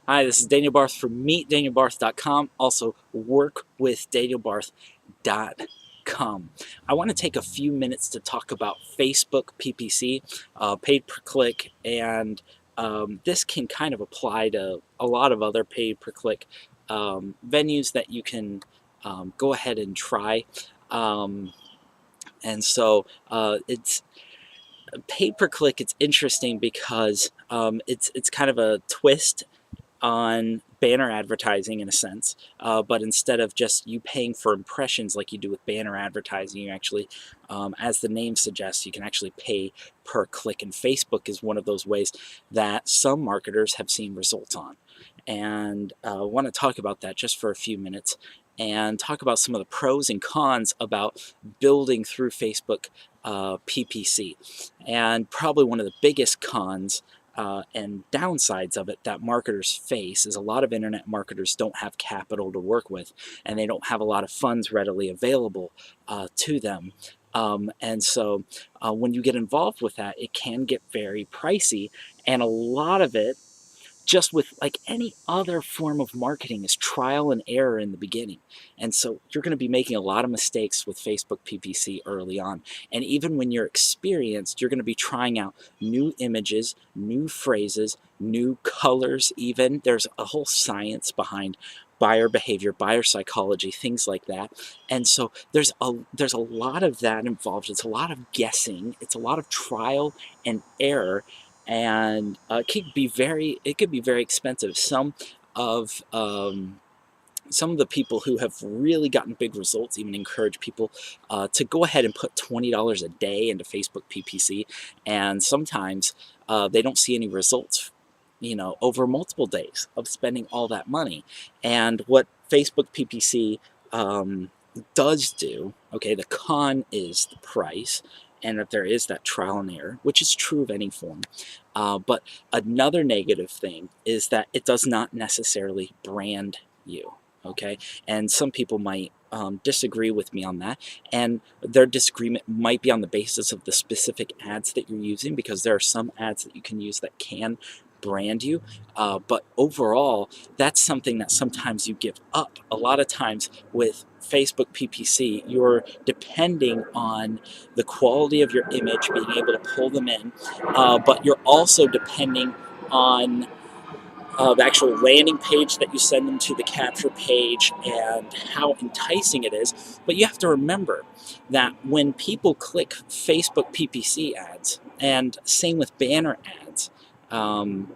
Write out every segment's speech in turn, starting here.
Hi, this is Daniel Barth from MeetDanielBarth.com, also WorkWithDanielBarth.com. I want to take a few minutes to talk about Facebook PPC, paid per click, and this can kind of apply to a lot of other paid per click venues that you can go ahead and try. Um, it's paid per click. It's interesting because it's kind of a twist on banner advertising in a sense, but instead of just you paying for impressions like you do with banner advertising, you actually, as the name suggests, you can actually pay per click, and Facebook is one of those ways that some marketers have seen results on. And I want to talk about that just for a few minutes and talk about some of the pros and cons about building through Facebook PPC. And probably one of the biggest cons and downsides of it that marketers face is a lot of internet marketers don't have capital to work with, and they don't have a lot of funds readily available to them. And so when you get involved with that, it can get very pricey, and a lot of it, just with like any other form of marketing, is trial and error in the beginning. And so you're going to be making a lot of mistakes with Facebook PPC early on. And even when you're experienced, you're going to be trying out new images, new phrases, new colors even. There's a whole science behind buyer behavior, buyer psychology, things like that. And so there's a lot of that involved. It's a lot of guessing. It's a lot of trial and error, and it could be very expensive. Of some of the people who have really gotten big results even encourage people to go ahead and put $20 a day into Facebook PPC, and sometimes they don't see any results, over multiple days of spending all that money. And what Facebook PPC does do, okay, the con is the price, and that there is that trial and error, which is true of any form. But another negative thing is that it does not necessarily brand you, okay? And some people might disagree with me on that, and their disagreement might be on the basis of the specific ads that you're using, because there are some ads that you can use that can brand you, but overall, that's something that sometimes you give up. A lot of times with Facebook PPC, you're depending on the quality of your image, being able to pull them in, but you're also depending on the actual landing page that you send them to, the capture page, and how enticing it is. But you have to remember that when people click Facebook PPC ads, and same with banner ads, um,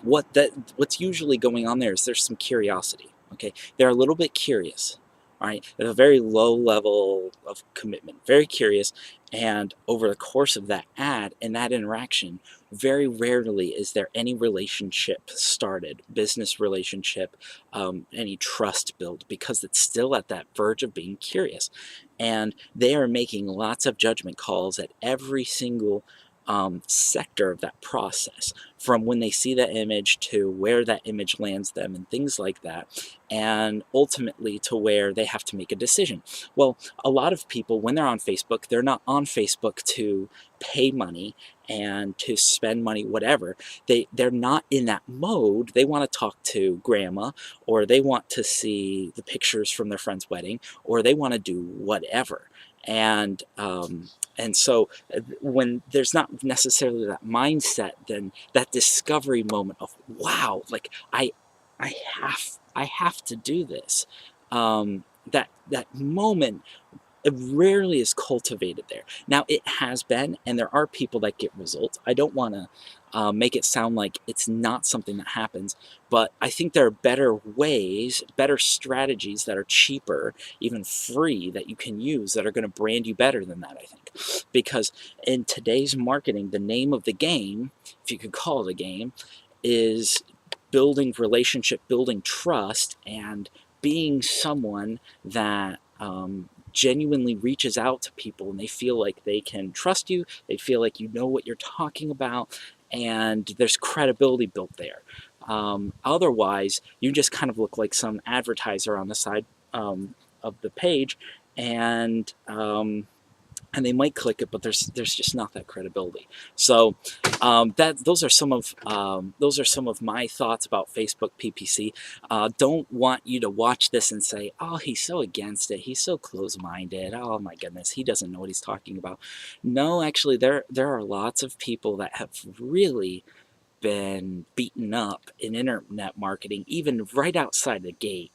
what's usually going on there is there's some curiosity. Okay, they're a little bit curious. All right, they have a very low level of commitment, very curious, and over the course of that ad and that interaction, very rarely is there any relationship started, business relationship, any trust built, because it's still at that verge of being curious, and they are making lots of judgment calls at every single sector of that process, from when they see that image to where that image lands them and things like that, and ultimately to where they have to make a decision. Well, a lot of people, when they're on Facebook, they're not on Facebook to pay money and to spend money, whatever. They're not in that mode. They want to talk to grandma, or they want to see the pictures from their friend's wedding, or they want to do whatever. And when there's not necessarily that mindset, then that discovery moment of, wow, like I have to do this. That moment, it rarely is cultivated there. Now, it has been, and there are people that get results. I don't want to make it sound like it's not something that happens, but I think there are better ways, better strategies that are cheaper, even free, that you can use that are going to brand you better than that, I think. Because in today's marketing, the name of the game, if you could call it a game, is building relationship, building trust, and being someone that genuinely reaches out to people, and they feel like they can trust you, they feel like you know what you're talking about, and there's credibility built there. Otherwise, you just kind of look like some advertiser on the side of the page, and and they might click it, but there's just not that credibility. So those are some of my thoughts about Facebook PPC. Don't want you to watch this and say, "Oh, he's so against it. He's so close-minded. Oh my goodness, he doesn't know what he's talking about." No, actually, there are lots of people that have really been beaten up in internet marketing, even right outside the gate.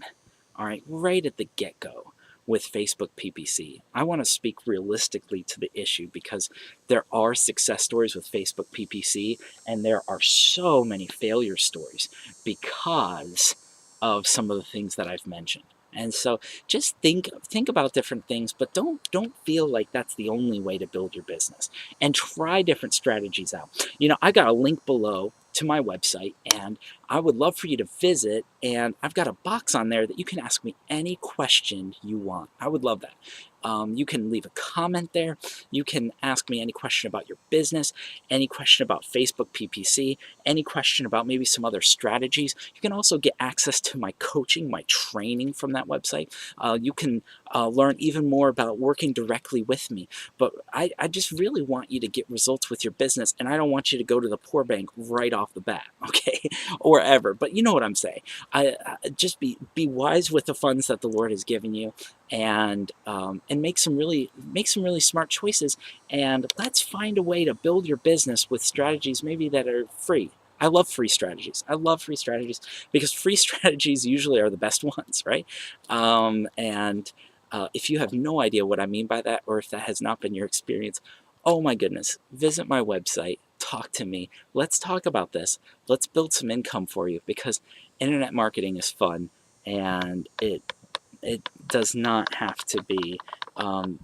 All right, right at the get-go with Facebook PPC. I want to speak realistically to the issue because there are success stories with Facebook PPC, and there are so many failure stories because of some of the things that I've mentioned. And so just think about different things, but don't feel like that's the only way to build your business. And try different strategies out. I got a link below to my website, and I would love for you to visit, and I've got a box on there that you can ask me any question you want. I would love that. You can leave a comment there. You can ask me any question about your business, any question about Facebook PPC, any question about maybe some other strategies. You can also get access to my coaching, my training from that website. You can learn even more about working directly with me. But I just really want you to get results with your business, and I don't want you to go to the poor bank right off the bat, okay? Or ever. But you know what I'm saying. I just be wise with the funds that the Lord has given you, and make some really smart choices. And let's find a way to build your business with strategies maybe that are free. I love free strategies. I love free strategies because free strategies usually are the best ones, right? And if you have no idea what I mean by that, or if that has not been your experience, oh my goodness, visit my website, talk to me. Let's talk about this. Let's build some income for you, because internet marketing is fun, and it does not have to be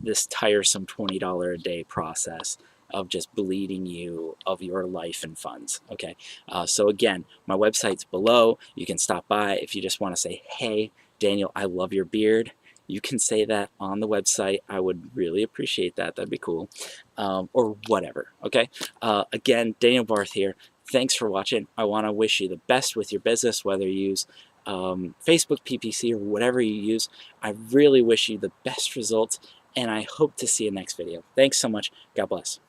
this tiresome $20 a day process of just bleeding you of your life and funds. Okay, so again, my website's below. You can stop by if you just want to say, "Hey, Daniel, I love your beard." You can say that on the website. I would really appreciate that. That'd be cool, or whatever. Okay. Again, Daniel Barth here. Thanks for watching. I want to wish you the best with your business, whether you use Facebook PPC or whatever you use. I really wish you the best results, and I hope to see you next video. Thanks so much. God bless.